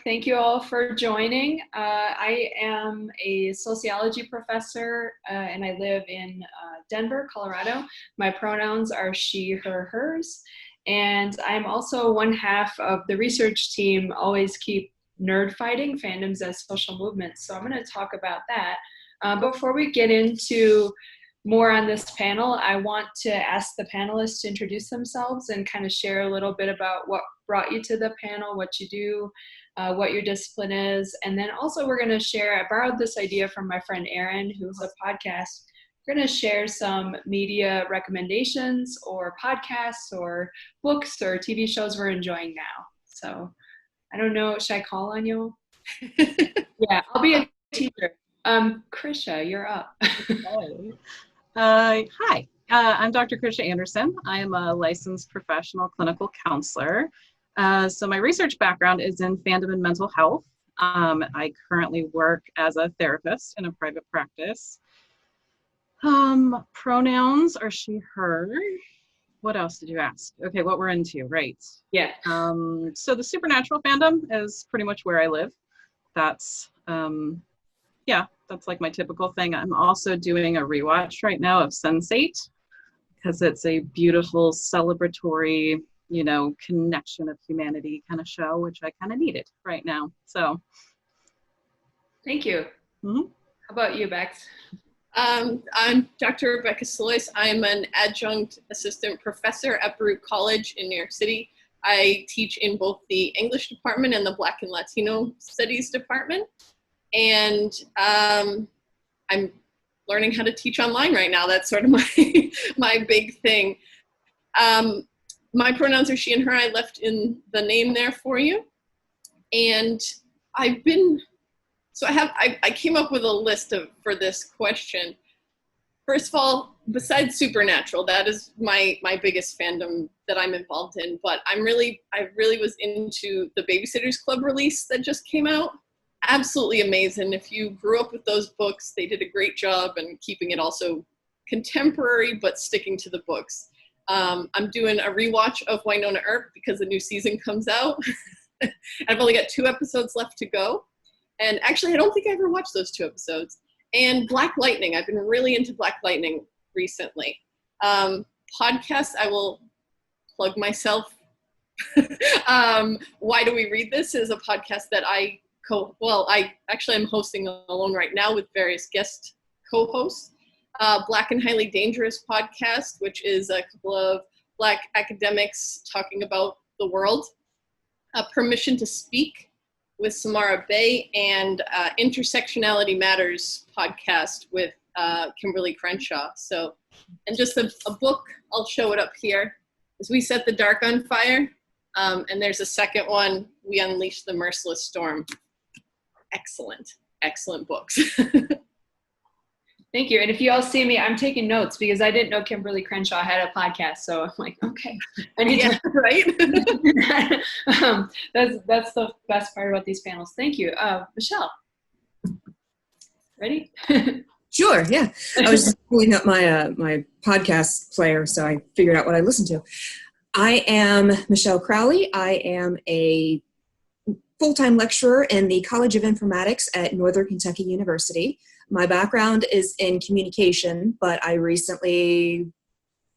Thank you all for joining. I am a sociology professor and I live in Denver, Colorado. My pronouns are she, her, hers. And I'm also one half of the research team, Always Keep Nerd Fighting, Fandoms as Social Movements. So I'm going to talk about that. Before we get into more on this panel, I want to ask the panelists to introduce themselves and kind of share a little bit about what brought you to the panel, what you do, what your discipline is. And then also we're going to share, I borrowed this idea from my friend Erin, who's a podcast. We're going to share some media recommendations or podcasts or books or TV shows we're enjoying now. So I don't know, should I call on you? Yeah, I'll be a teacher. Chrisha, you're up. Hi, I'm Dr. Chrisha Anderson. I am a licensed professional clinical counselor. So my research background is in fandom and mental health. I currently work as a therapist in a private practice. Pronouns are she, her. What else did you ask? Okay, what we're into, right? Yeah. So the supernatural fandom is pretty much where I live. That's, that's like my typical thing. I'm also doing a rewatch right now of Sense8 because it's a beautiful celebratory, connection of humanity kind of show, which I kind of needed right now. So. Thank you. Mm-hmm. How about you, Bex? I'm Dr. Rebecca Salois. I'm an adjunct assistant professor at Baruch College in New York City. I teach in both the English department and the Black and Latino Studies department. And I'm learning how to teach online right now. That's sort of my big thing. My pronouns are she and her. I left in the name there for you. And I came up with a list for this question. First of all, besides Supernatural, that is my biggest fandom that I'm involved in. But I really was into the Babysitters Club release that just came out. Absolutely amazing. If you grew up with those books, they did a great job in keeping it also contemporary, but sticking to the books. I'm doing a rewatch of Wynonna Earp because the new season comes out. I've only got 2 episodes left to go. And actually, I don't think I ever watched those 2 episodes. And Black Lightning. I've been really into Black Lightning recently. Podcasts, I will plug myself. Why Do We Read This is a podcast that I'm hosting alone right now with various guest co-hosts. Black and Highly Dangerous podcast, which is a couple of Black academics talking about the world. Permission to Speak with Samara Bay, and Intersectionality Matters podcast with Kimberly Crenshaw. So, and just a book, I'll show it up here, is We Set the Dark on Fire. And there's a second one, We Unleash the Merciless Storm. Excellent books. Thank you. And if you all see me, I'm taking notes because I didn't know Kimberly Crenshaw had a podcast. So I'm like, okay, I need to. Right? That's the best part about these panels. Thank you. Michelle, ready? Sure, yeah. I was just pulling up my podcast player, so I figured out what I listened to. I am Michelle Crowley. I am a full-time lecturer in the College of Informatics at Northern Kentucky University. My background is in communication, but I recently,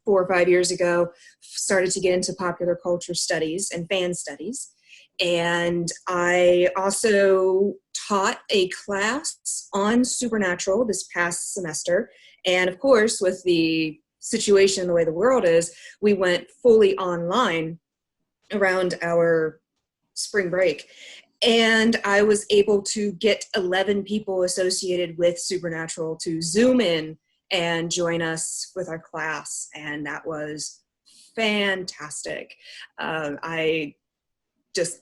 4 or 5 years ago, started to get into popular culture studies and fan studies. And I also taught a class on Supernatural this past semester. And of course, with the situation, the way the world is, we went fully online around our spring break. And I was able to get 11 people associated with Supernatural to Zoom in and join us with our class. And that was fantastic. I just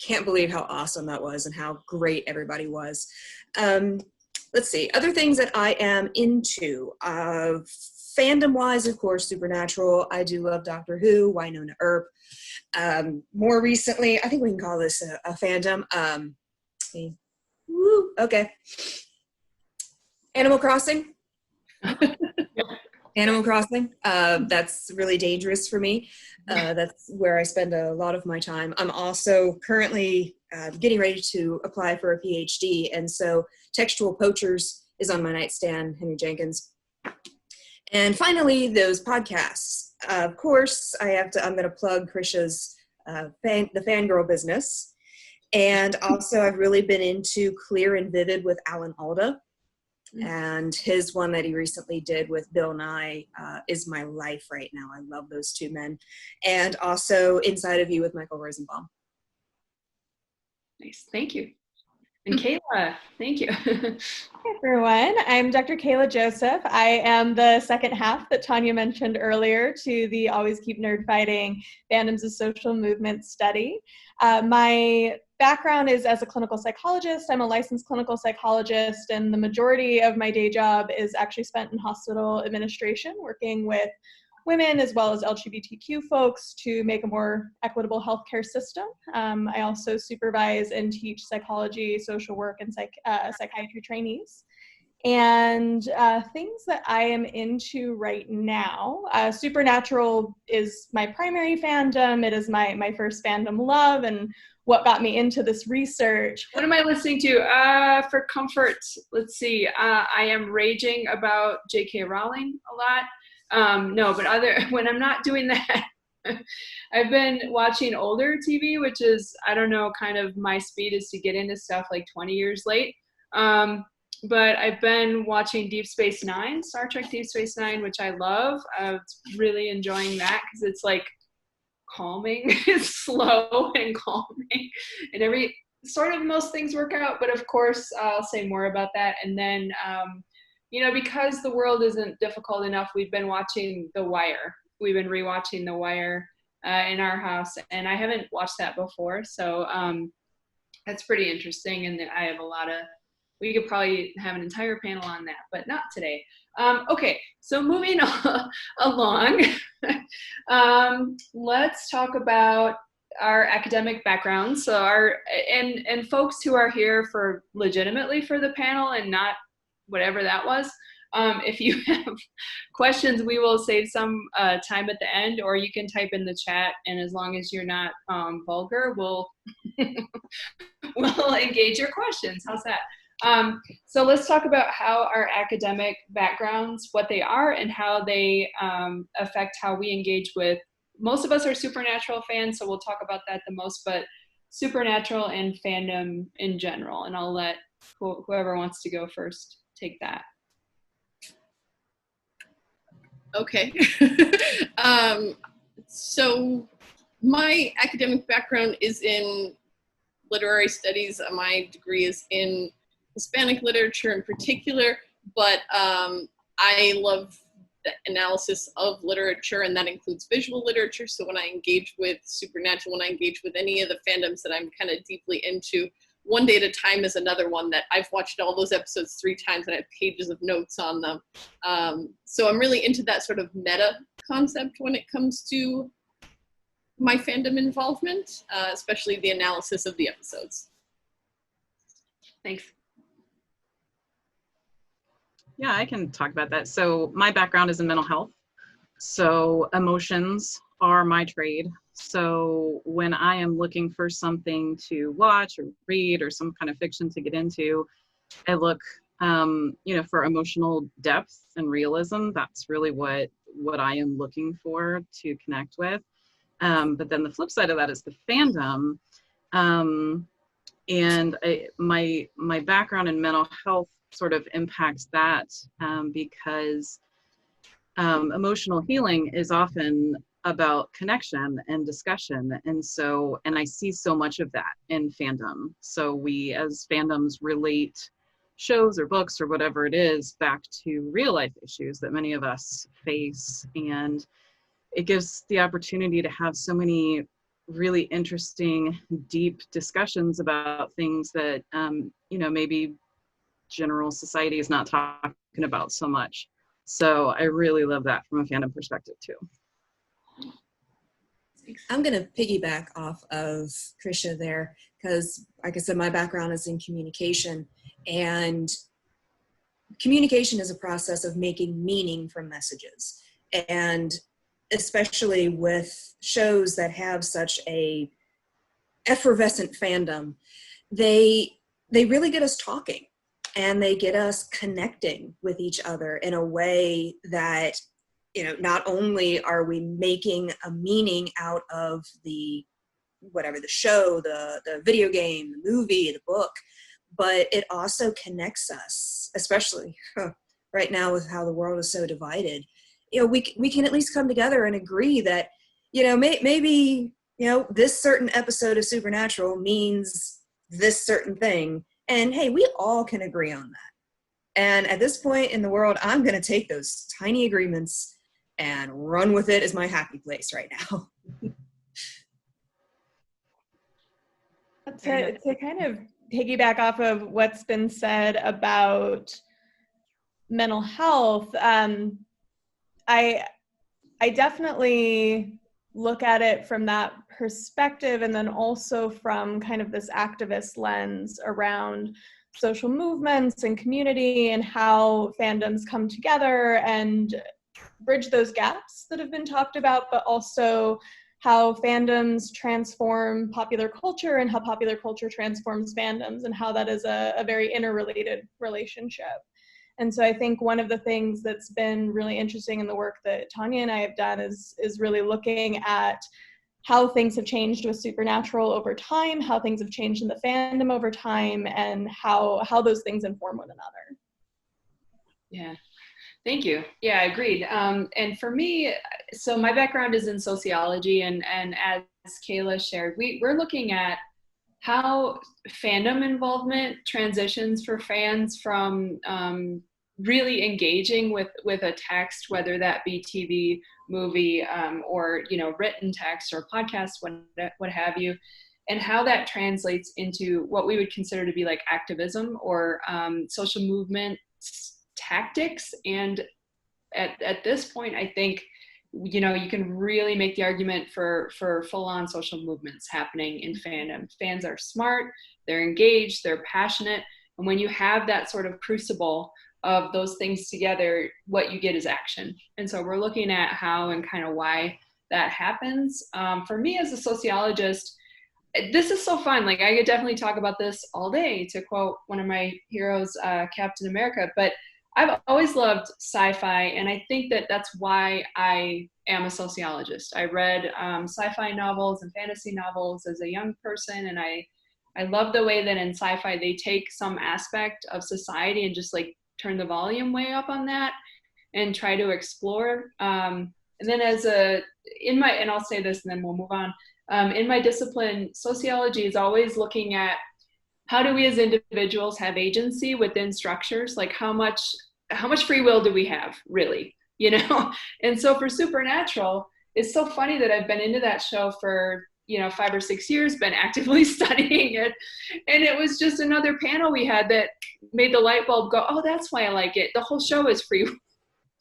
can't believe how awesome that was and how great everybody was. Let's see, other things that I am into. Fandom-wise, of course, Supernatural. I do love Doctor Who, Wynonna Earp. More recently, I think we can call this a fandom. Okay. Animal Crossing. Animal Crossing. That's really dangerous for me. That's where I spend a lot of my time. I'm also currently getting ready to apply for a PhD, and so Textual Poachers is on my nightstand, Henry Jenkins. And finally, those podcasts. Of course, I'm going to plug Chrisha's the Fangirl Business. And also, I've really been into Clear and Vivid with Alan Alda. And his one that he recently did with Bill Nye is my life right now. I love those two men. And also Inside of You with Michael Rosenbaum. Nice, thank you. And Kaela, thank you. Hi everyone, I'm Dr. Kaela Joseph. I am the second half that Tanya mentioned earlier to the Always Keep Nerd Fighting Fandoms of Social Movement study. My background is as a clinical psychologist. I'm a licensed clinical psychologist, and the majority of my day job is actually spent in hospital administration, working with women as well as LGBTQ folks to make a more equitable healthcare system. I also supervise and teach psychology, social work, and psychiatry trainees. And things that I am into right now, Supernatural is my primary fandom. It is my first fandom love and what got me into this research. What am I listening to? For comfort, let's see. I am raging about J.K. Rowling a lot. No, but when I'm not doing that, I've been watching older TV, which is, I don't know, kind of my speed is to get into stuff like 20 years late. But I've been watching Deep Space Nine, Star Trek Deep Space Nine, which I love. Really enjoying that because it's like calming. It's slow and calming. And most things work out. But of course, I'll say more about that. And then, because the world isn't difficult enough, we've been watching The Wire. We've been rewatching The Wire in our house, and I haven't watched that before, so that's pretty interesting. And I have we could probably have an entire panel on that, but not today. Okay, so moving along, let's talk about our academic backgrounds. So and folks who are here legitimately for the panel and not whatever that was. If you have questions, we will save some time at the end, or you can type in the chat, and as long as you're not vulgar, we'll engage your questions. How's that? So let's talk about how our academic backgrounds, what they are, and how they affect how we engage with. Most of us are Supernatural fans, so we'll talk about that the most, but Supernatural and fandom in general, and I'll let whoever wants to go first take that. Okay. So my academic background is in literary studies. My degree is in Hispanic literature in particular, but I love the analysis of literature, and that includes visual literature. So when I engage with Supernatural, when I engage with any of the fandoms that I'm kind of deeply into, One Day at a Time is another one that I've watched all those episodes 3 times and I have pages of notes on them. So I'm really into that sort of meta concept when it comes to my fandom involvement, especially the analysis of the episodes. Thanks. Yeah, I can talk about that. So my background is in mental health. So emotions are my trade. So when I am looking for something to watch or read or some kind of fiction to get into, I look, for emotional depth and realism. That's really what I am looking for to connect with. But then the flip side of that is the fandom. And my background in mental health sort of impacts that because emotional healing is often about connection and discussion. And I see so much of that in fandom. So we as fandoms relate shows or books or whatever it is back to real life issues that many of us face. And it gives the opportunity to have so many really interesting, deep discussions about things that, maybe general society is not talking about so much. So I really love that from a fandom perspective too. I'm going to piggyback off of Chrisha there because, like I said, my background is in communication. And communication is a process of making meaning from messages. And especially with shows that have such a effervescent fandom, they really get us talking, and they get us connecting with each other in a way that, you know, not only are we making a meaning out of the show, the video game, the movie, the book, but it also connects us, especially right now with how the world is so divided. You know, we can at least come together and agree that, you know, maybe, you know, this certain episode of Supernatural means this certain thing. And hey, we all can agree on that. And at this point in the world, I'm going to take those tiny agreements and run with it as my happy place right now. To kind of piggyback off of what's been said about mental health, I definitely look at it from that perspective, and then also from kind of this activist lens around social movements and community and how fandoms come together and bridge those gaps that have been talked about, but also how fandoms transform popular culture and how popular culture transforms fandoms, and how that is a very interrelated relationship. And so I think one of the things that's been really interesting in the work that Tanya and I have done is really looking at how things have changed with Supernatural over time, how things have changed in the fandom over time, and how those things inform one another. Yeah. Thank you. Yeah, agreed. And for me, so my background is in sociology, and as Kaela shared, we're looking at how fandom involvement transitions for fans from really engaging with a text, whether that be TV, movie, or, you know, written text or podcast, what have you, and how that translates into what we would consider to be like activism or social movement tactics. And at this point, I think, you know, you can really make the argument for full-on social movements happening in fandom. Fans are smart, they're engaged, they're passionate, and when you have that sort of crucible of those things together, what you get is action. And so we're looking at how and kind of why that happens. For me as a sociologist, this is so fun. Like, I could definitely talk about this all day, to quote one of my heroes, Captain America, but I've always loved sci-fi, and I think that that's why I am a sociologist. I read sci-fi novels and fantasy novels as a young person, and I love the way that in sci-fi they take some aspect of society and just like turn the volume way up on that and try to explore. And then and I'll say this and then we'll move on. In my discipline, sociology is always looking at how do we as individuals have agency within structures? Like how much free will do we have, really, you know? And so for Supernatural, it's so funny that I've been into that show for, you know, 5 or 6 years, been actively studying it. And it was just another panel we had that made the light bulb go, oh, that's why I like it. The whole show is free.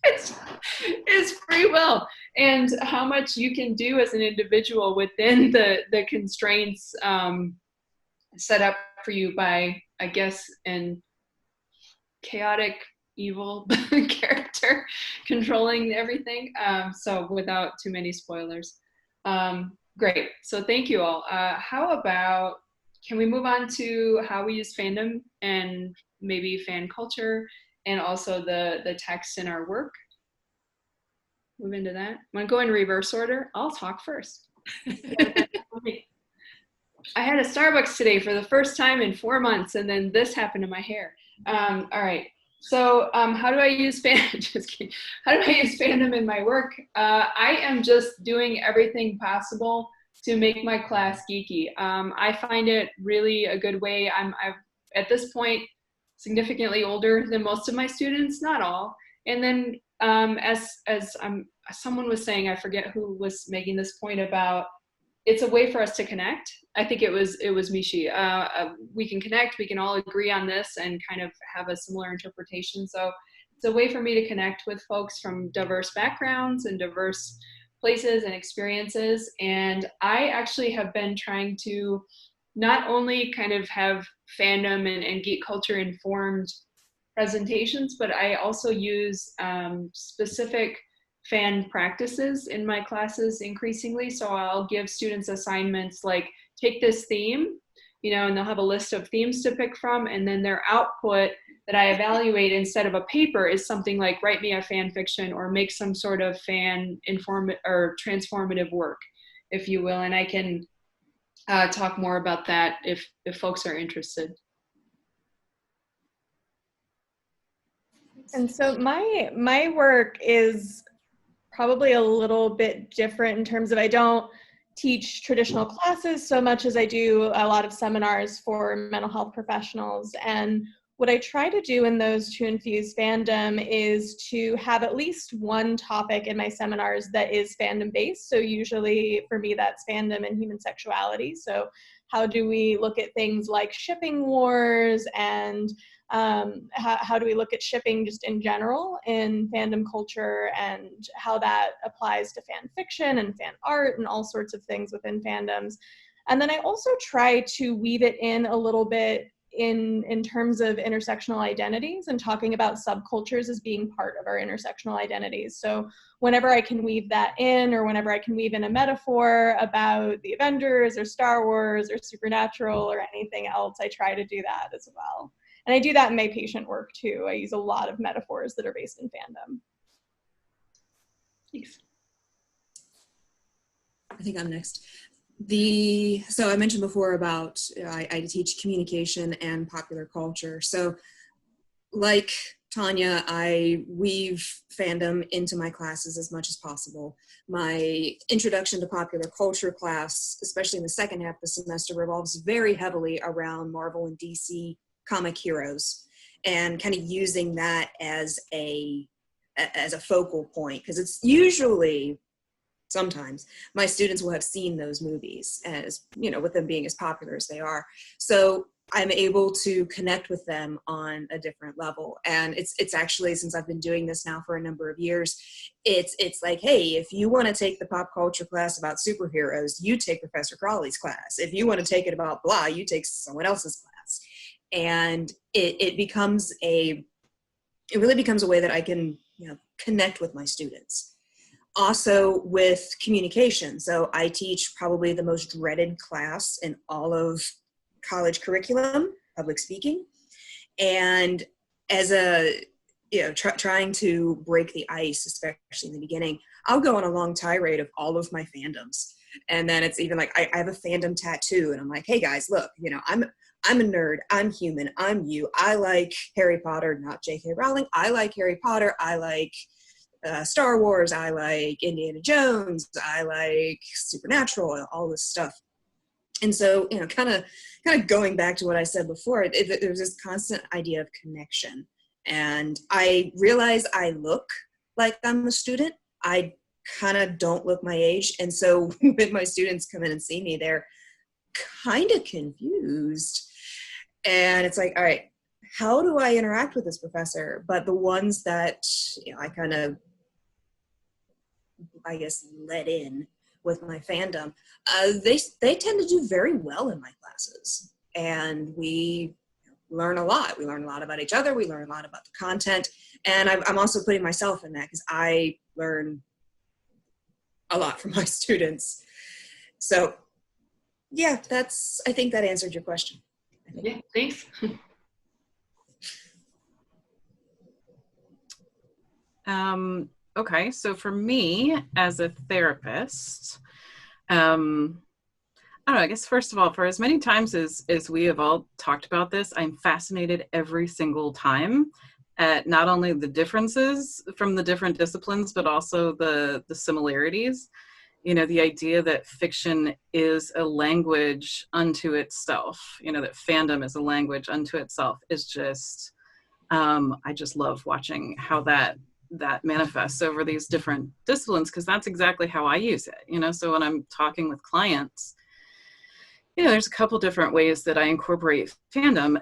It's free will, and how much you can do as an individual within the constraints set up for you by, I guess, an chaotic, evil character controlling everything. So without too many spoilers. Great. So thank you all. How about, can we move on to how we use fandom and maybe fan culture and also the text in our work? Move into that. I'm going to go in reverse order. I'll talk first. I had a Starbucks today for the first time in 4 months, and then this happened to my hair. All right. So how do I use just kidding. How do I use fandom in my work? I am just doing everything possible to make my class geeky. I find it really a good way. I'm at this point significantly older than most of my students, not all. And then as someone was saying, I forget who was making this point about, it's a way for us to connect. I think it was Mishi. We can connect, we can all agree on this and kind of have a similar interpretation. So it's a way for me to connect with folks from diverse backgrounds and diverse places and experiences. And I actually have been trying to not only kind of have fandom and geek culture informed presentations, but I also use specific fan practices in my classes increasingly. So I'll give students assignments like take this theme, and they'll have a list of themes to pick from, and then their output that I evaluate instead of a paper is something like write me a fan fiction or make some sort of fan or transformative work, if you will. And I can talk more about that if folks are interested. And so my work is probably a little bit different in terms of I don't teach traditional classes so much as I do a lot of seminars for mental health professionals. And what I try to do in those to infuse fandom is to have at least one topic in my seminars that is fandom based. So usually for me, that's fandom and human sexuality. So how do we look at things like shipping wars, and how do we look at shipping just in general in fandom culture, and how that applies to fan fiction and fan art and all sorts of things within fandoms. And then I also try to weave it in a little bit in terms of intersectional identities and talking about subcultures as being part of our intersectional identities. So whenever I can weave that in, or whenever I can weave in a metaphor about the Avengers or Star Wars or Supernatural or anything else, I try to do that as well. And I do that in my patient work too. I use a lot of metaphors that are based in fandom. Thanks. I think I'm next. So I mentioned before about I teach communication and popular culture. So like Tanya, I weave fandom into my classes as much as possible. My introduction to popular culture class, especially in the second half of the semester, revolves very heavily around Marvel and DC comic heroes, and kind of using that as a focal point, because it's usually, sometimes my students will have seen those movies, as with them being as popular as they are. So I'm able to connect with them on a different level. And it's actually, since I've been doing this now for a number of years, it's like, hey, if you want to take the pop culture class about superheroes, you take Professor Crowley's class. If you want to take it about blah, you take someone else's class. And it really becomes a way that I can connect with my students. Also with communication. So I teach probably the most dreaded class in all of college curriculum, public speaking. And as trying to break the ice, especially in the beginning, I'll go on a long tirade of all of my fandoms. And then it's even like, I have a fandom tattoo, and I'm like, hey guys, look, I'm a nerd, I'm human, I'm you. I like Harry Potter, not J.K. Rowling. I like Harry Potter. I like Star Wars, I like Indiana Jones, I like Supernatural, all this stuff. And so, kind of going back to what I said before, there's this constant idea of connection. And I realize I look like I'm a student. I kind of don't look my age. And so when my students come in and see me, they're kind of confused. And it's like, all right, how do I interact with this professor? But the ones that I kind of, I guess, let in with my fandom, they tend to do very well in my classes. And we learn a lot. We learn a lot about each other. We learn a lot about the content. And I'm also putting myself in that, because I learn a lot from my students. So yeah, I think that answered your question. Yeah, thanks. Okay, so for me as a therapist, I don't know, I guess first of all, for as many times as we have all talked about this, I'm fascinated every single time at not only the differences from the different disciplines, but also the similarities. The idea that fiction is a language unto itself, that fandom is a language unto itself is just, I just love watching how that manifests over these different disciplines, because that's exactly how I use it. So when I'm talking with clients, there's a couple different ways that I incorporate fandom.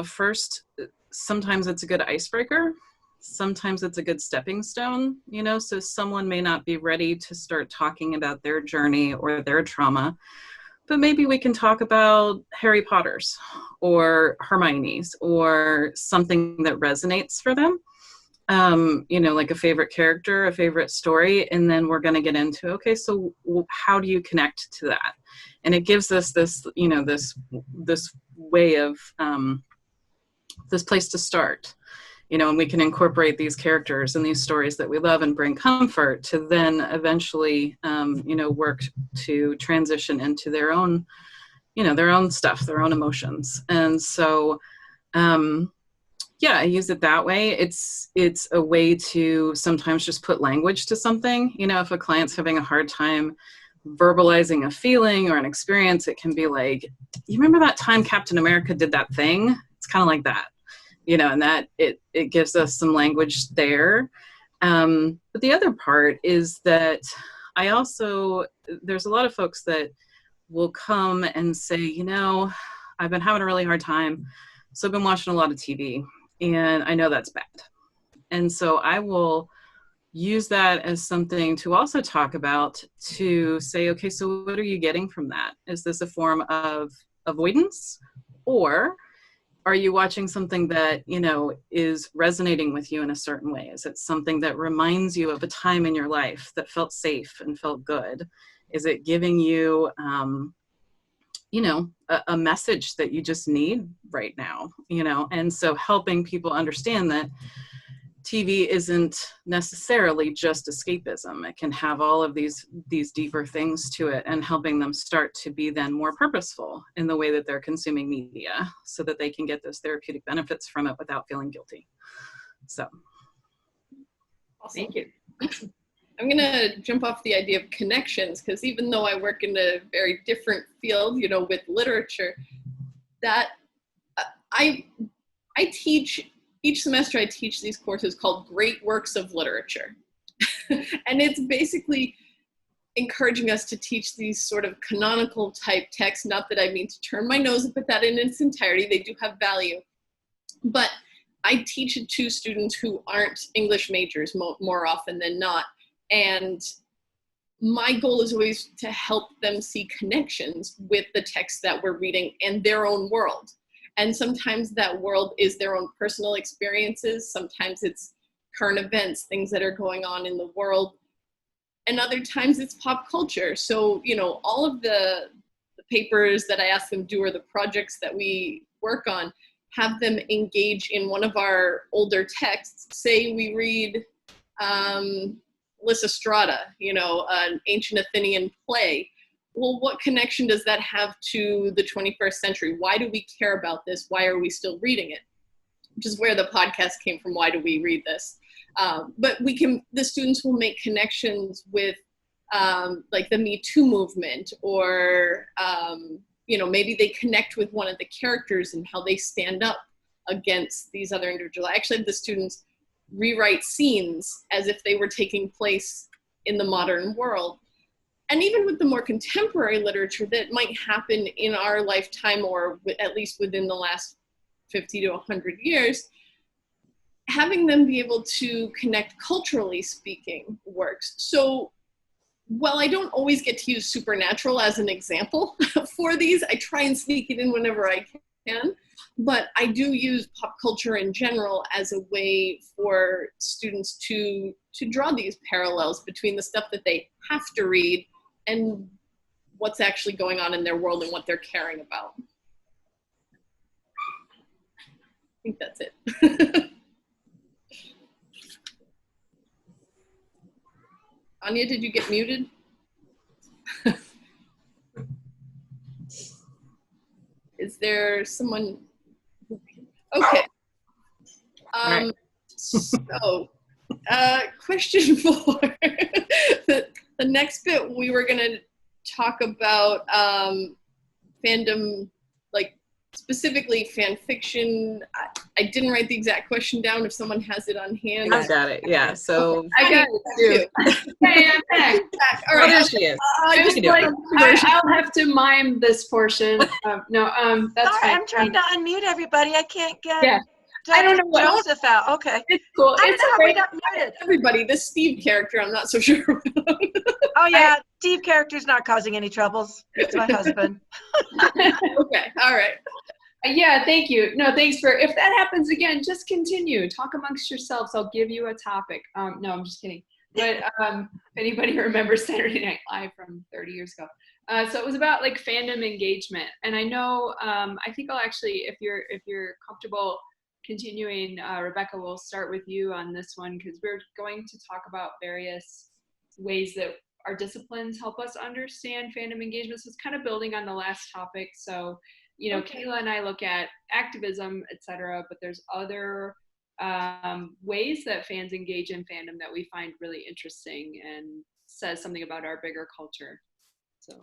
First, sometimes it's a good icebreaker. Sometimes it's a good stepping stone, so someone may not be ready to start talking about their journey or their trauma, but maybe we can talk about Harry Potter's or Hermione's or something that resonates for them. Like a favorite character, a favorite story, and then we're going to get into, okay, so how do you connect to that? And it gives us this, this way of, this place to start, and we can incorporate these characters and these stories that we love and bring comfort to then eventually, work to transition into their own stuff, their own emotions. And so, I use it that way. It's a way to sometimes just put language to something. If a client's having a hard time verbalizing a feeling or an experience, it can be like, you remember that time Captain America did that thing? It's kind of like that, and that it gives us some language there. But the other part is that there's a lot of folks that will come and say, I've been having a really hard time, so I've been watching a lot of TV. And I know that's bad. And so I will use that as something to also talk about, to say, okay, so what are you getting from that? Is this a form of avoidance? Or are you watching something that, is resonating with you in a certain way? Is it something that reminds you of a time in your life that felt safe and felt good? Is it giving you, a message that you just need right now, and so helping people understand that TV isn't necessarily just escapism. It can have all of these deeper things to it, and helping them start to be then more purposeful in the way that they're consuming media, so that they can get those therapeutic benefits from it without feeling guilty. So. Awesome. Thank you. I'm going to jump off the idea of connections, because even though I work in a very different field, with literature, that I teach, each semester I teach these courses called Great Works of Literature. And it's basically encouraging us to teach these sort of canonical type texts. Not that I mean to turn my nose up at that in its entirety, they do have value. But I teach it to students who aren't English majors more often than not. And my goal is always to help them see connections with the text that we're reading and their own world. And sometimes that world is their own personal experiences. Sometimes it's current events, things that are going on in the world. And other times it's pop culture. So, all of the papers that I ask them to do, or the projects that we work on, have them engage in one of our older texts. Say we read, Lysistrata, an ancient Athenian play. Well, what connection does that have to the 21st century? Why do we care about this? Why are we still reading it? Which is where the podcast came from. Why do we read this? But the students will make connections with like the Me Too movement, or, maybe they connect with one of the characters and how they stand up against these other individuals. I actually had the students rewrite scenes as if they were taking place in the modern world. And even with the more contemporary literature that might happen in our lifetime, or at least within the last 50 to 100 years, having them be able to connect culturally speaking works. So while I don't always get to use supernatural as an example for these, I try and sneak it in whenever I can. But I do use pop culture in general as a way for students to draw these parallels between the stuff that they have to read and what's actually going on in their world and what they're caring about. I think that's it. Anya, did you get muted? Is there someone? Okay. So, question 4. The next bit, we were going to talk about fandom, like specifically fan fiction. I didn't write the exact question down. If someone has it on hand. I got it. Yeah. So I got it too. Hey, I'm back. All right. there she is. I'll have to mime this portion. That's Sorry, fine. I'm trying to unmute everybody. I can't get. Yeah. I don't know what Joseph out. Okay. it's cool. I don't It's know how we great. got muted. Everybody, this Steve character, I'm not so sure. Oh yeah, Steve character's not causing any troubles. It's my husband. Okay, all right. Yeah, thank you. No, thanks for, if that happens again, just continue. Talk amongst yourselves. I'll give you a topic. No, I'm just kidding. But if anybody remembers Saturday Night Live from 30 years ago. So it was about like fandom engagement. And I know, I think I'll actually, if you're comfortable continuing, Rebecca, we'll start with you on this one because we're going to talk about various ways that our disciplines help us understand fandom engagement. So it's kind of building on the last topic. So, you know, Kaela and I look at activism, etc., but there's other ways that fans engage in fandom that we find really interesting and says something about our bigger culture. So.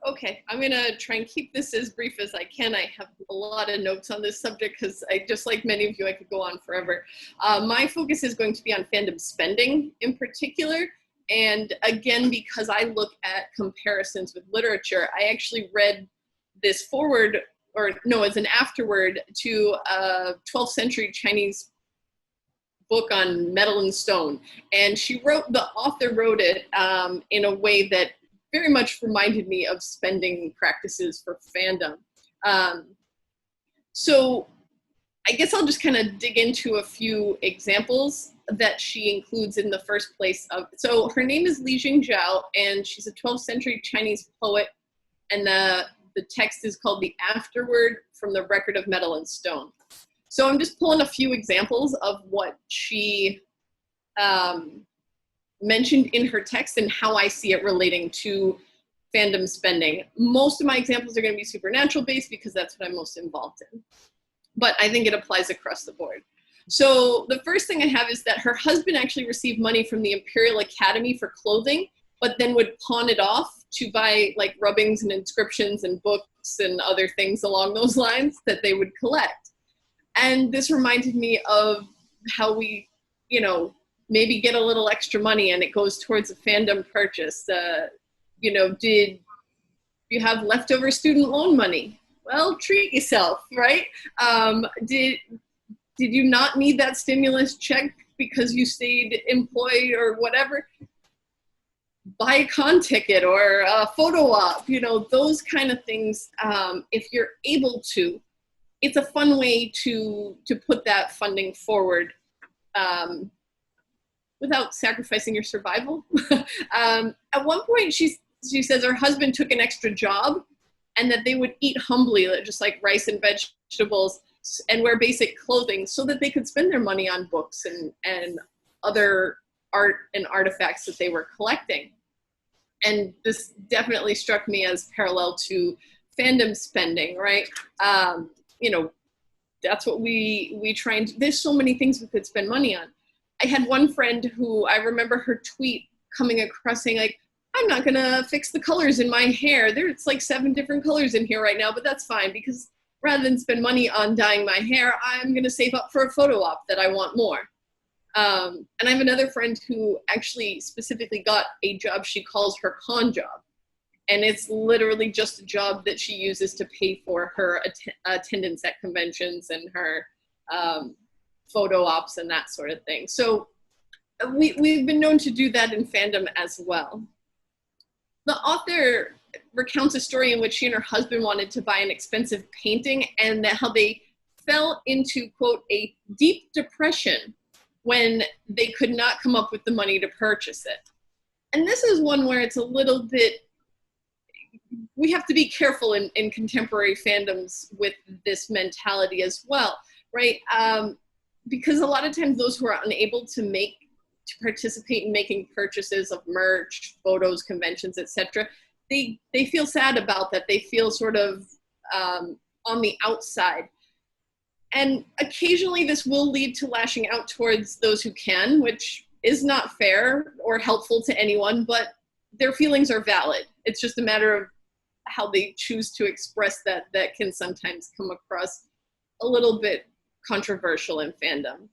Okay, I'm gonna try and keep this as brief as I can. I have a lot of notes on this subject because I, just like many of you, I could go on forever. My focus is going to be on fandom spending in particular. And again, because I look at comparisons with literature, I actually read this forward, or no, as an afterword to a 12th century Chinese book on metal and stone. And the author wrote it in a way that very much reminded me of spending practices for fandom. So I guess I'll just kind of dig into a few examples that she includes in the first place. So her name is Li Jingzhao, and she's a 12th century Chinese poet, and the text is called The Afterword from the Record of Metal and Stone. So I'm just pulling a few examples of what she mentioned in her text and how I see it relating to fandom spending. Most of my examples are going to be supernatural based because that's what I'm most involved in. But I think it applies across the board. So the first thing I have is that her husband actually received money from the Imperial Academy for clothing, but then would pawn it off to buy like rubbings and inscriptions and books and other things along those lines that they would collect. And this reminded me of how we, you know, maybe get a little extra money and it goes towards a fandom purchase. You know, did you have leftover student loan money? Well, treat yourself, right? Did you not need that stimulus check because you stayed employed or whatever? Buy a con ticket or a photo op, you know, those kind of things. If you're able to, it's a fun way to put that funding forward without sacrificing your survival. At one point, she says her husband took an extra job and that they would eat humbly, just like rice and vegetables, and wear basic clothing so that they could spend their money on books and other art and artifacts that they were collecting. And this definitely struck me as parallel to fandom spending, right? You know, that's what we try and do. There's so many things we could spend money on. I had one friend who I remember her tweet coming across saying like, I'm not gonna fix the colors in my hair. There's like 7 different colors in here right now, but that's fine because rather than spend money on dyeing my hair, I'm gonna save up for a photo op that I want more. And I have another friend who actually specifically got a job she calls her con job. And it's literally just a job that she uses to pay for her attendance at conventions and her photo ops and that sort of thing. So we've been known to do that in fandom as well. The author recounts a story in which she and her husband wanted to buy an expensive painting and how they fell into, quote, a deep depression when they could not come up with the money to purchase it. And this is one where it's a little bit, we have to be careful in contemporary fandoms with this mentality as well, right? Because a lot of times those who are unable to participate in making purchases of merch, photos, conventions, etc., they feel sad about that. They feel sort of on the outside. And occasionally this will lead to lashing out towards those who can, which is not fair or helpful to anyone, but their feelings are valid. It's just a matter of how they choose to express that can sometimes come across a little bit controversial in fandom.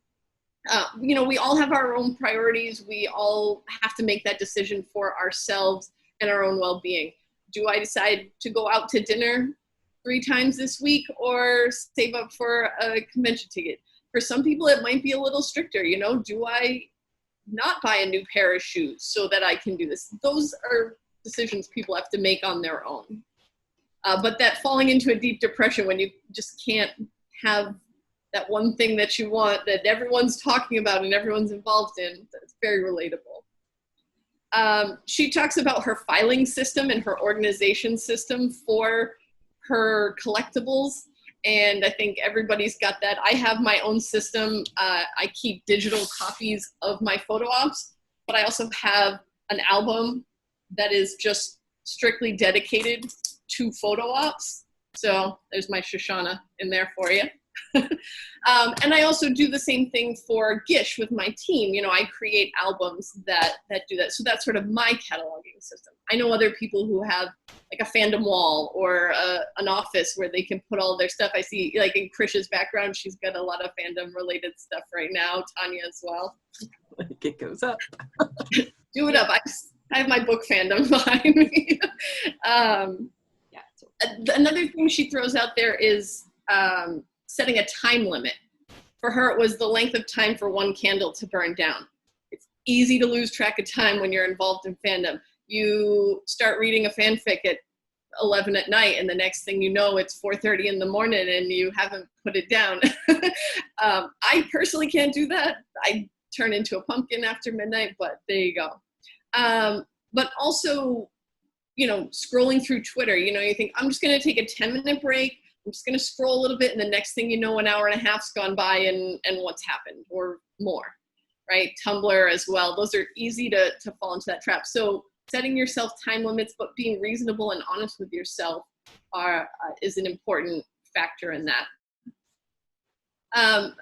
You know, we all have our own priorities. We all have to make that decision for ourselves and our own well-being. Do I decide to go out to dinner 3 times this week or save up for a convention ticket? For some people, it might be a little stricter, you know, do I not buy a new pair of shoes so that I can do this? Those are decisions people have to make on their own. But that falling into a deep depression when you just can't have that one thing that you want that everyone's talking about and everyone's involved in, that's very relatable. She talks about her filing system and her organization system for her collectibles. And I think everybody's got that. I have my own system. I keep digital copies of my photo ops, but I also have an album that is just strictly dedicated to photo ops. So there's my Shoshana in there for you. And I also do the same thing for Gish with my team. You know, I create albums that do that. So that's sort of my cataloging system. I know other people who have like a fandom wall or an office where they can put all their stuff. I see, like in Chrisha's background, she's got a lot of fandom related stuff right now. Tanya as well. It goes up. Do it up. I have my book fandom behind me. Another thing she throws out there is setting a time limit. For her, it was the length of time for one candle to burn down. It's easy to lose track of time when you're involved in fandom. You start reading a fanfic at 11 at night, and the next thing you know, it's 4:30 in the morning, and you haven't put it down. I personally can't do that. I turn into a pumpkin after midnight, but there you go. But also, you know, scrolling through Twitter, you know, you think, I'm just going to take a 10-minute break. I'm just going to scroll a little bit, and the next thing you know, an hour and a half's gone by, and what's happened, or more, right? Tumblr as well. Those are easy to fall into that trap. So setting yourself time limits, but being reasonable and honest with yourself is an important factor in that.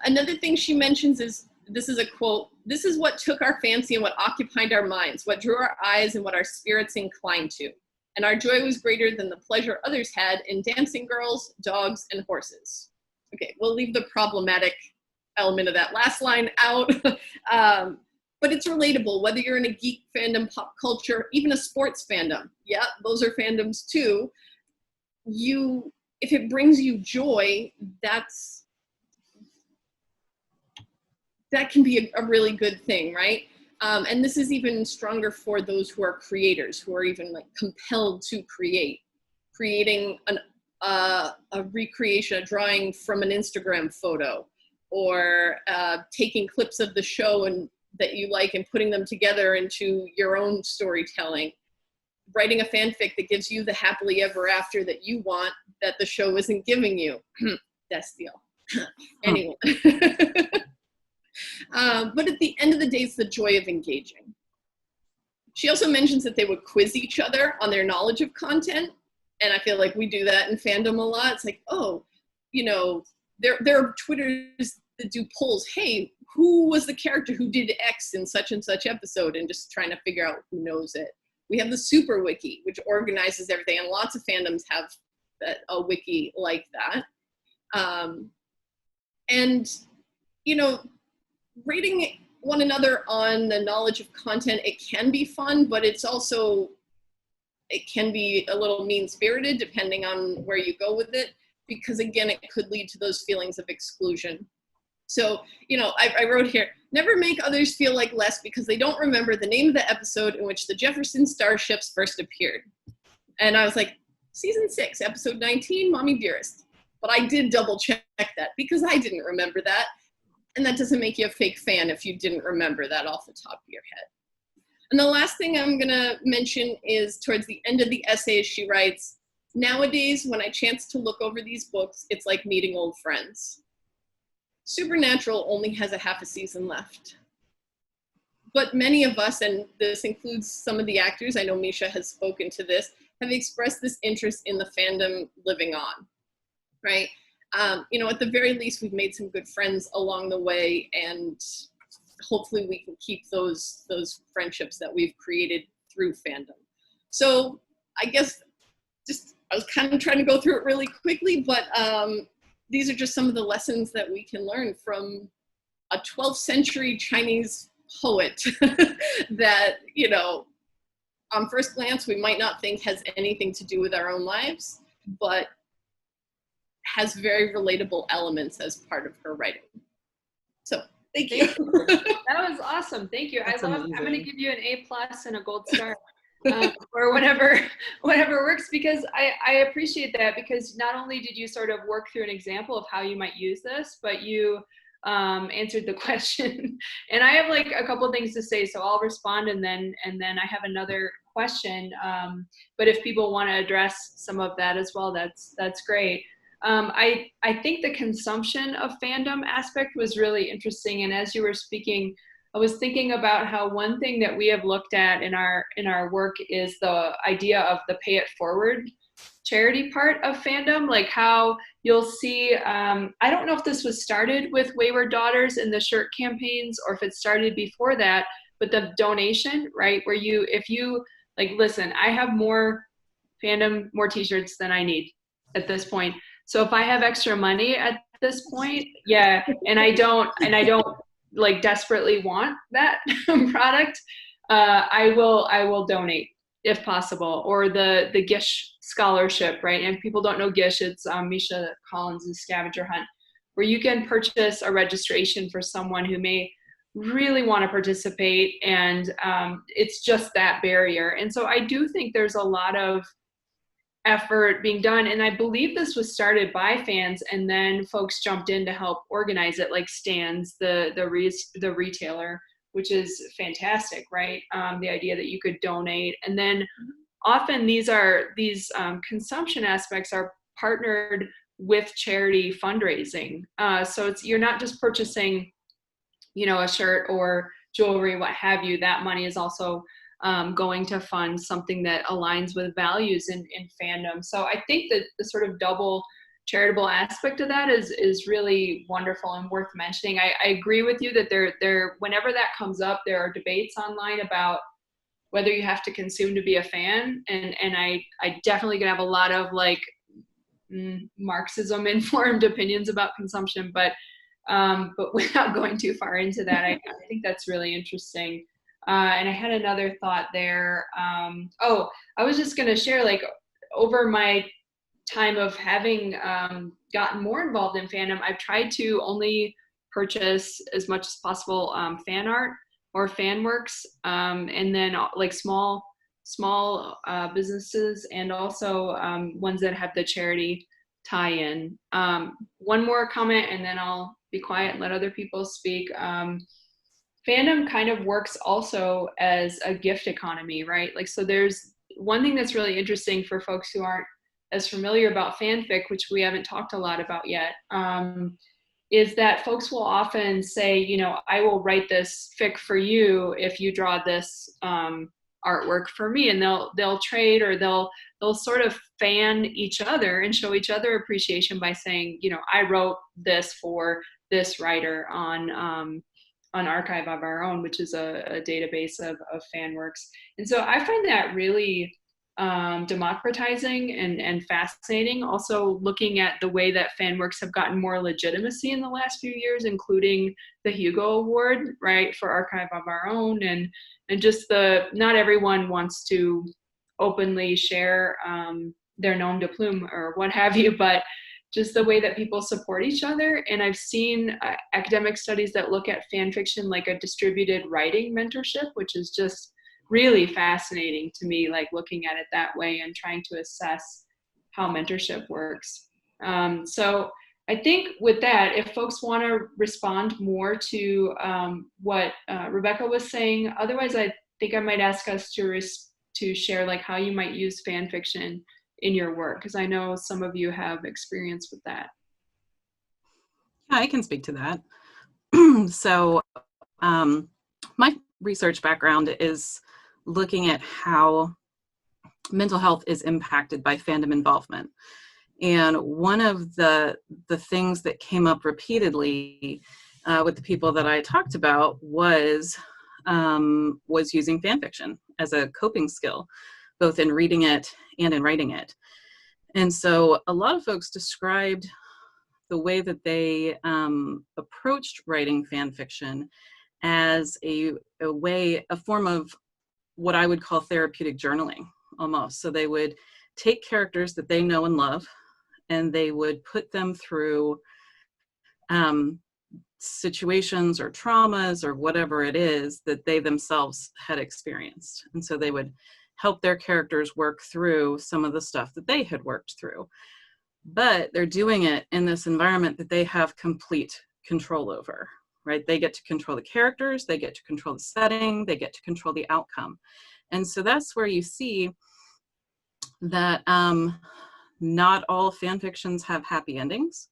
Another thing she mentions is, this is a quote, "This is what took our fancy and what occupied our minds, what drew our eyes and what our spirits inclined to. And our joy was greater than the pleasure others had in dancing girls, dogs, and horses." Okay, we'll leave the problematic element of that last line out. But it's relatable, whether you're in a geek fandom, pop culture, even a sports fandom. Yeah, those are fandoms too. If it brings you joy, that can be a really good thing, right? And this is even stronger for those who are creators, who are even like compelled to creating a recreation, a drawing from an Instagram photo, or taking clips of the show and that you like and putting them together into your own storytelling, writing a fanfic that gives you the happily ever after that you want, that the show isn't giving you. That's the deal. Anyway. But at the end of the day, it's the joy of engaging. She also mentions that they would quiz each other on their knowledge of content. And I feel like we do that in fandom a lot. It's like, oh, you know, there are Twitters that do polls. Hey, who was the character who did X in such and such episode? And just trying to figure out who knows it. We have the Super Wiki, which organizes everything. And lots of fandoms have a wiki like that. And, you know, rating one another on the knowledge of content, it can be fun, but it can be a little mean-spirited depending on where you go with it, because again, it could lead to those feelings of exclusion. So, you know, I wrote here, never make others feel like less because they don't remember the name of the episode in which the Jefferson Starships first appeared. And I was like, season 6, episode 19, Mommy Dearest. But I did double check that because I didn't remember that. And that doesn't make you a fake fan if you didn't remember that off the top of your head. And the last thing I'm going to mention is towards the end of the essay, she writes, nowadays, when I chance to look over these books, it's like meeting old friends. Supernatural only has a half a season left. But many of us, and this includes some of the actors, I know Misha has spoken to this, have expressed this interest in the fandom living on, right? You know, at the very least, we've made some good friends along the way, and hopefully we can keep those friendships that we've created through fandom. So I guess I was kind of trying to go through it really quickly, but these are just some of the lessons that we can learn from a 12th century Chinese poet that, you know, on first glance, we might not think has anything to do with our own lives, but has very relatable elements as part of her writing. So thank you. That was awesome. Thank you. That's I'm going to amazing. give you an A+ and a gold star. Or whatever works, because I appreciate that, because not only did you sort of work through an example of how you might use this, but you answered the question. And I have like a couple of things to say, so I'll respond, and then I have another question. But if people want to address some of that as well, that's great. I think the consumption of fandom aspect was really interesting, and as you were speaking, I was thinking about how one thing that we have looked at in our work is the idea of the pay it forward charity part of fandom, like how you'll see, I don't know if this was started with Wayward Daughters and the shirt campaigns, or if it started before that, but the donation, right, where if you like, listen, I have more fandom, more t-shirts than I need at this point. So if I have extra money at this point, yeah, and I don't like desperately want that product, I will donate if possible. Or the Gish scholarship, right? And if people don't know Gish, it's Misha Collins' scavenger hunt, where you can purchase a registration for someone who may really want to participate, and it's just that barrier. And so I do think there's a lot of effort being done, and I believe this was started by fans, and then folks jumped in to help organize it, like Stans, the retailer, which is fantastic, right? The idea that you could donate, and then often these consumption aspects are partnered with charity fundraising. So you're not just purchasing, a shirt or jewelry, what have you. That money is also going to fund something that aligns with values in fandom. So I think that the sort of double charitable aspect of that is really wonderful and worth mentioning. I agree with you that there whenever that comes up, there are debates online about whether you have to consume to be a fan, and I definitely gonna have a lot of like Marxism informed opinions about consumption, but without going too far into that, I think that's really interesting. And I had another thought there. I was just going to share, like, over my time of having gotten more involved in fandom, I've tried to only purchase as much as possible fan art or fan works, and then like small businesses, and also ones that have the charity tie-in. One more comment, and then I'll be quiet and let other people speak. Fandom kind of works also as a gift economy, right? Like, so there's one thing that's really interesting for folks who aren't as familiar about fanfic, which we haven't talked a lot about yet, is that folks will often say, I will write this fic for you if you draw this artwork for me, and they'll trade, or they'll sort of fan each other and show each other appreciation by saying, I wrote this for this writer on Archive of Our Own, which is a database of fan works. And so I find that really democratizing and fascinating. Also looking at the way that fan works have gotten more legitimacy in the last few years, including the Hugo Award, right, for Archive of Our Own, and just not everyone wants to openly share their nom de plume or what have you, but just the way that people support each other. And I've seen academic studies that look at fan fiction like a distributed writing mentorship, which is just really fascinating to me, like looking at it that way and trying to assess how mentorship works. So I think with that, if folks want to respond more to what Rebecca was saying, otherwise I think I might ask us to share like how you might use fan fiction in your work, because I know some of you have experience with that. Yeah, I can speak to that. So my research background is looking at how mental health is impacted by fandom involvement. And one of the things that came up repeatedly with the people that I talked about was using fan fiction as a coping skill, both in reading it and in writing it. And so a lot of folks described the way that they approached writing fan fiction as a form of what I would call therapeutic journaling, almost. So they would take characters that they know and love, and they would put them through situations or traumas or whatever it is that they themselves had experienced. And so they would help their characters work through some of the stuff that they had worked through. But they're doing it in this environment that they have complete control over, right? They get to control the characters, they get to control the setting, they get to control the outcome. And so that's where you see that not all fan fictions have happy endings.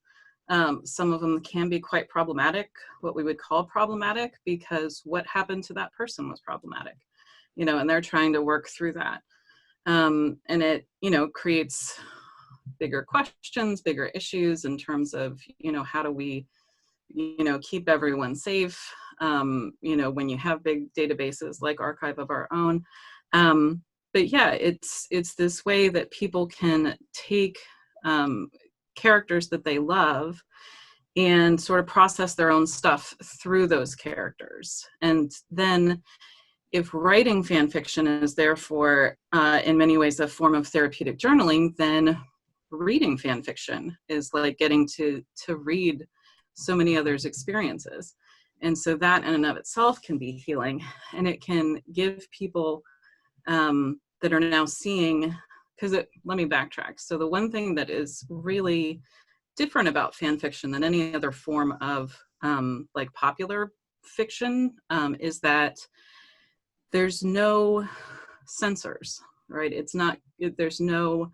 Some of them can be quite problematic, what we would call problematic, because what happened to that person was problematic, you know, and they're trying to work through that. And it, you know, creates bigger questions, bigger issues in terms of, you know, how do we, you know, keep everyone safe, you know, when you have big databases like Archive of Our Own. But yeah, it's this way that people can take characters that they love and sort of process their own stuff through those characters. And then if writing fan fiction is therefore in many ways a form of therapeutic journaling, then reading fan fiction is like getting to read so many others' experiences. And so that in and of itself can be healing, and it can give people that are now seeing, because let me backtrack. So the one thing that is really different about fan fiction than any other form of like popular fiction is that there's no censors, right? It's not, there's no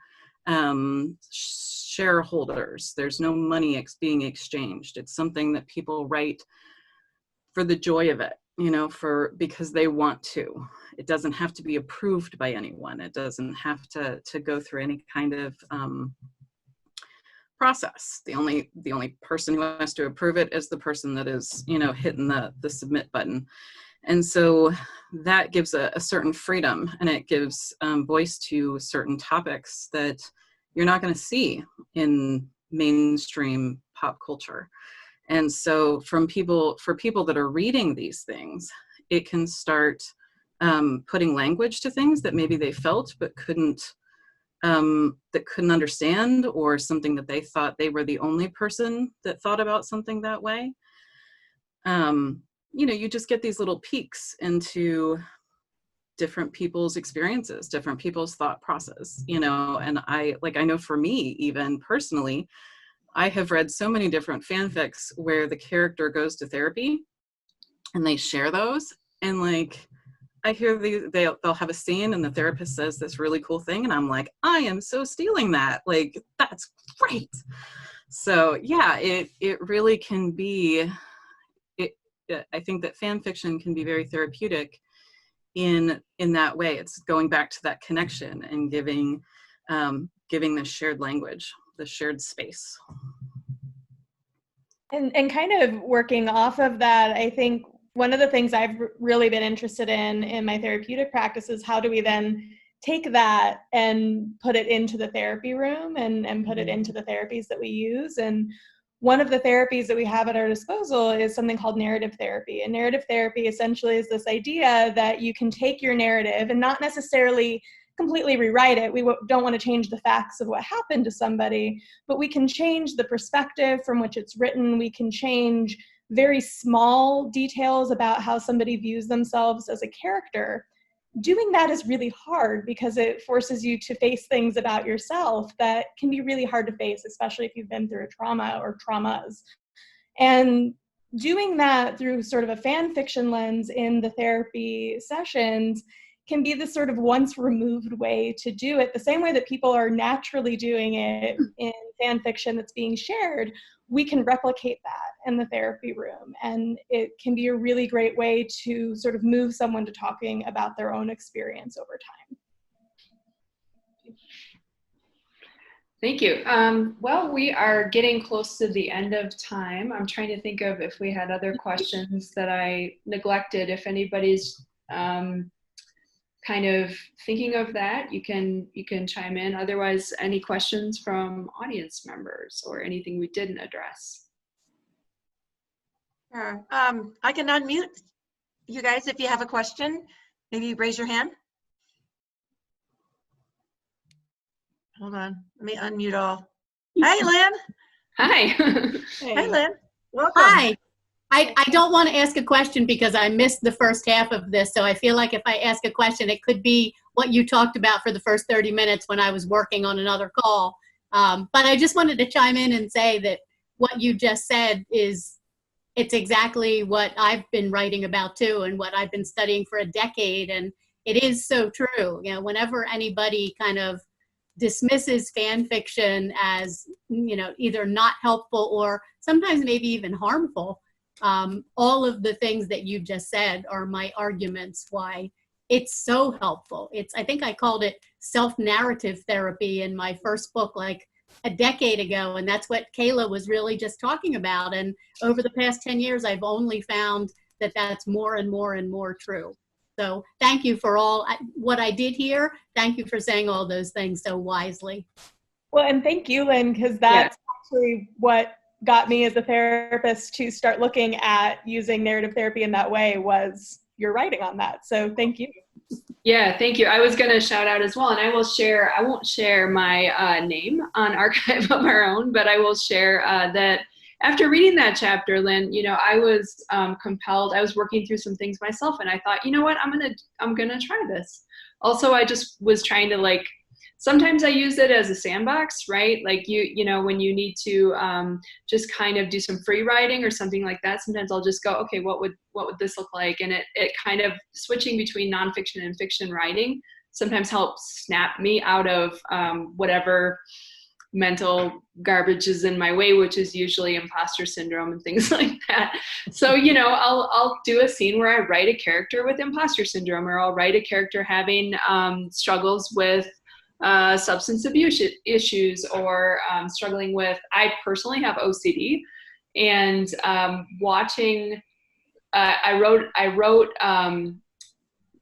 shareholders, there's no money being exchanged. It's something that people write for the joy of it, you know, because they want to. It doesn't have to be approved by anyone. It doesn't have to go through any kind of process. The only person who has to approve it is the person that is, you know, hitting the submit button. And so that gives a certain freedom, and it gives voice to certain topics that you're not going to see in mainstream pop culture. And so for people that are reading these things, it can start putting language to things that maybe they felt but couldn't understand, or something that they thought they were the only person that thought about something that way. You know, you just get these little peeks into different people's experiences, different people's thought process, you know. And I know for me, even personally, I have read so many different fanfics where the character goes to therapy and they share those, and like I hear they'll have a scene and the therapist says this really cool thing, and I'm like, I am so stealing that. Like, that's great. So yeah, it really can be. I think that fan fiction can be very therapeutic in that way. It's going back to that connection and giving the shared language, the shared space. And kind of working off of that, I think one of the things I've really been interested in my therapeutic practice is how do we then take that and put it into the therapy room and put it into the therapies that we use. And one of the therapies that we have at our disposal is something called narrative therapy. And narrative therapy essentially is this idea that you can take your narrative and not necessarily completely rewrite it. We don't want to change the facts of what happened to somebody, but we can change the perspective from which it's written. We can change very small details about how somebody views themselves as a character. Doing that is really hard because it forces you to face things about yourself that can be really hard to face, especially if you've been through a trauma or traumas. And doing that through sort of a fan fiction lens in the therapy sessions can be this sort of once removed way to do it, the same way that people are naturally doing it in fan fiction that's being shared. We can replicate that in the therapy room, and it can be a really great way to sort of move someone to talking about their own experience over time. Thank you. Well, we are getting close to the end of time. I'm trying to think of if we had other questions that I neglected. If anybody's kind of thinking of that, you can chime in. Otherwise, any questions from audience members or anything we didn't address? Sure. I can unmute you guys if you have a question. Maybe you raise your hand. Hold on, let me unmute all. Hi, Lynn. Hi. Hi, Lynn. Welcome. Hi. I don't want to ask a question because I missed the first half of this. So I feel like if I ask a question, it could be what you talked about for the first 30 minutes when I was working on another call. But I just wanted to chime in and say that what you just said it's exactly what I've been writing about too, and what I've been studying for a decade. And it is so true. You know, whenever anybody kind of dismisses fan fiction as, you know, either not helpful or sometimes maybe even harmful, all of the things that you just said are my arguments why it's so helpful. I think I called it self-narrative therapy in my first book like a decade ago, and that's what Kaela was really just talking about. And over the past 10 years, I've only found that that's more and more and more true. So thank you for all what I did here. Thank you for saying all those things so wisely. Well, and thank you, Lynn, because that's actually what got me as a therapist to start looking at using narrative therapy in that way was your writing on that. So thank you. Yeah, thank you. I was going to shout out as well, and I won't share my name on Archive of Our Own, but I will share that after reading that chapter, Lynn, you know, I was compelled. I was working through some things myself, and I thought, you know what, I'm gonna try this. Also, I just was trying to, like, sometimes I use it as a sandbox, right? Like you know, when you need to just kind of do some free writing or something like that, sometimes I'll just go, okay, what would this look like? And it kind of switching between nonfiction and fiction writing sometimes helps snap me out of whatever mental garbage is in my way, which is usually imposter syndrome and things like that. So, you know, I'll do a scene where I write a character with imposter syndrome, or I'll write a character having struggles with substance abuse issues, or struggling with, I personally have OCD, and watching, I wrote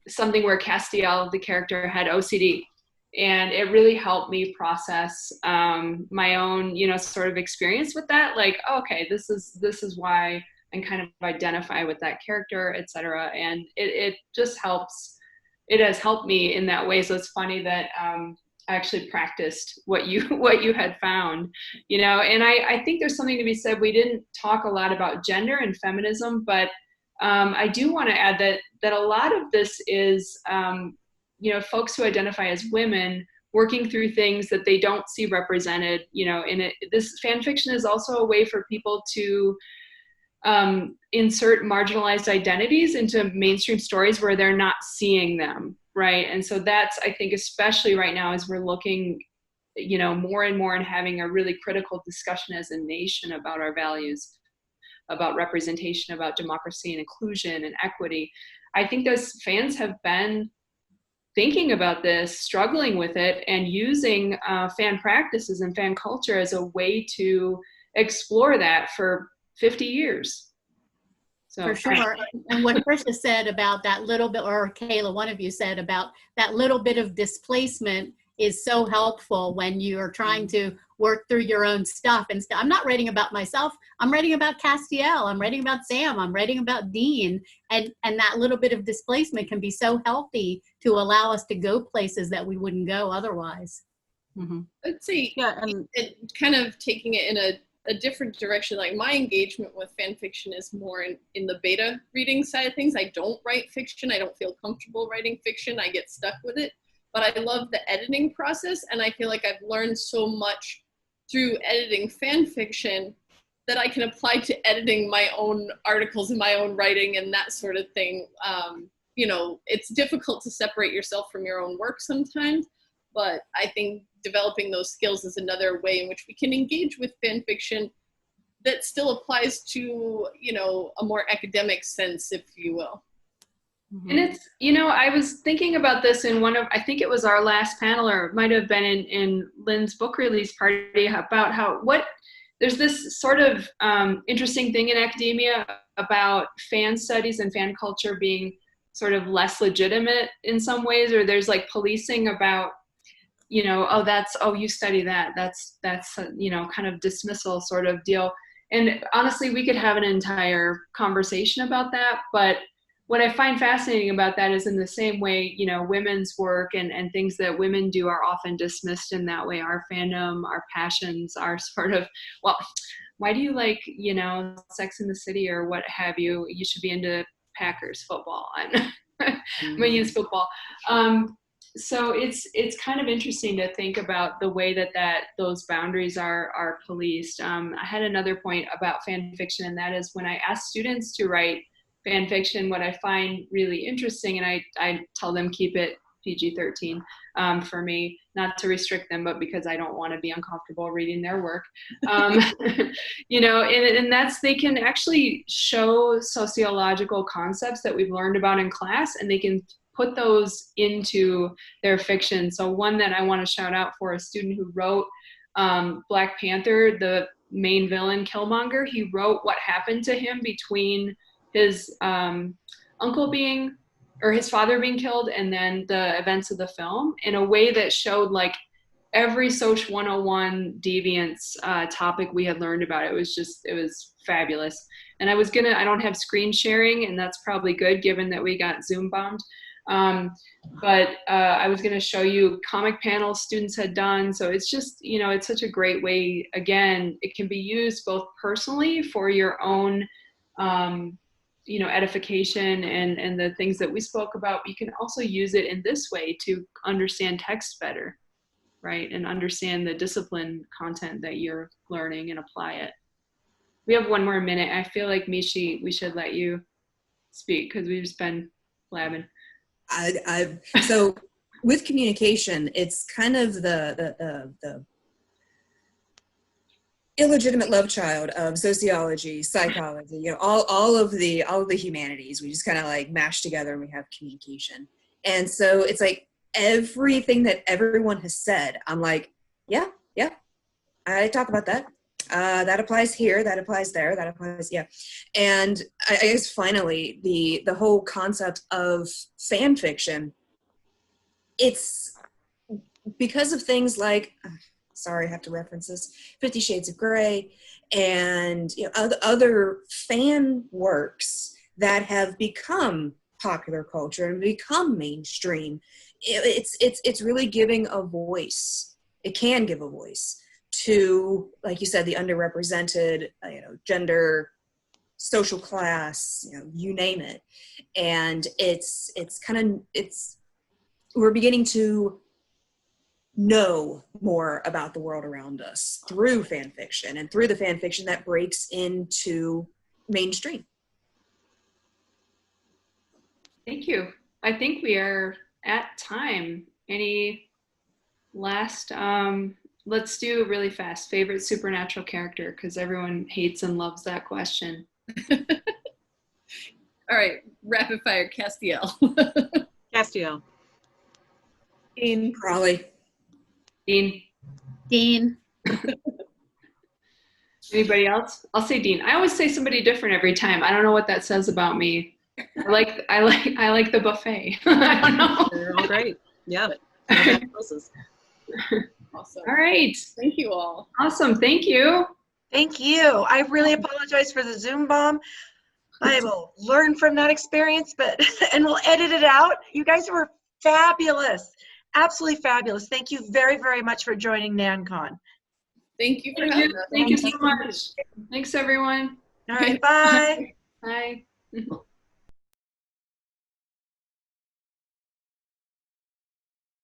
something where Castiel, the character, had OCD. And it really helped me process my own, you know, sort of experience with that. Like, oh, okay, this is why, and kind of identify with that character, etc. And it just helps. It has helped me in that way. So it's funny that I actually practiced what you had found, you know. And I think there's something to be said. We didn't talk a lot about gender and feminism, but I do want to add that a lot of this is you know, folks who identify as women working through things that they don't see represented, you know, in it. This fan fiction is also a way for people to insert marginalized identities into mainstream stories where they're not seeing them, right? And so that's, I think, especially right now, as we're looking, you know, more and more and having a really critical discussion as a nation about our values, about representation, about democracy and inclusion and equity. I think those fans have been thinking about this, struggling with it, and using fan practices and fan culture as a way to explore that for 50 years. So, for sure. And what Chrisha said about that little bit, or Kaela, one of you said about that little bit of displacement, is so helpful when you're trying to work through your own stuff. And I'm not writing about myself. I'm writing about Castiel. I'm writing about Sam. I'm writing about Dean. And that little bit of displacement can be so healthy to allow us to go places that we wouldn't go otherwise. Mm-hmm. Let's see. Yeah, and kind of taking it in a different direction. Like, my engagement with fan fiction is more in the beta reading side of things. I don't write fiction. I don't feel comfortable writing fiction. I get stuck with it. But I love the editing process, and I feel like I've learned so much through editing fan fiction that I can apply to editing my own articles and my own writing and that sort of thing. You know, it's difficult to separate yourself from your own work sometimes, but I think developing those skills is another way in which we can engage with fan fiction that still applies to, you know, a more academic sense, if you will. And it's, you know, I was thinking about this in one of, I think it was our last panel, or it might have been in Lynn's book release party, about how there's this sort of interesting thing in academia about fan studies and fan culture being sort of less legitimate in some ways, or there's like policing about, you know, oh, you study that, that's you know, kind of dismissal sort of deal. And honestly, we could have an entire conversation about that, but what I find fascinating about that is in the same way, you know, women's work and things that women do are often dismissed in that way. Our fandom, our passions are sort of, well, why do you like, you know, Sex in the City or what have you? You should be into Packers football and women's football. So it's kind of interesting to think about the way that those boundaries are policed. I had another point about fan fiction, and that is when I ask students to write fan fiction, what I find really interesting, and I tell them keep it PG-13 for me, not to restrict them, but because I don't want to be uncomfortable reading their work. You know, and that's, they can actually show sociological concepts that we've learned about in class, and they can put those into their fiction. So one that I want to shout out for, a student who wrote Black Panther, the main villain, Killmonger. He wrote what happened to him between his uncle being, or his father being killed, and then the events of the film in a way that showed like every Social 101 deviance topic we had learned about. It was fabulous. And I don't have screen sharing, and that's probably good given that we got Zoom bombed. But I was going to show you comic panels students had done. So it's just, you know, it's such a great way. Again, it can be used both personally for your own, you know, edification and the things that we spoke about. You can also use it in this way to understand text better, right? And understand the discipline content that you're learning and apply it. We have one more minute. I feel like, Mishi, we should let you speak because we've just been blabbing. So with communication, it's kind of the illegitimate love child of sociology, psychology, you know, all of the humanities. We just kind of like mash together and we have communication. And so it's like everything that everyone has said, I'm like, yeah, I talk about that. That applies here, that applies there, that applies, yeah. And I guess finally, the whole concept of fan fiction, it's because of things like, sorry, I have to reference this, 50 Shades of Grey, and you know, other fan works that have become popular culture and become mainstream. It's really giving a voice. It can give a voice to, like you said, the underrepresented, you know, gender, social class, you know, you name it. And we're beginning to know more about the world around us through fan fiction, and through the fan fiction that breaks into mainstream. Thank you. I think we are at time. Any last, let's do really fast. Favorite supernatural character, because everyone hates and loves that question. All right, rapid fire, Castiel. Castiel. Dean. Crowley. Dean. Dean. Anybody else? I'll say Dean. I always say somebody different every time. I don't know what that says about me. I like the buffet. I don't know. They're all great. Yeah. Awesome. All right. Thank you all. Awesome. Thank you. Thank you. I really apologize for the Zoom bomb. I will learn from that experience, and we'll edit it out. You guys were fabulous. Absolutely fabulous. Thank you very, very much for joining NanCon. Thank you for having us. Thank you so much. Thanks, everyone. All right, bye. Bye.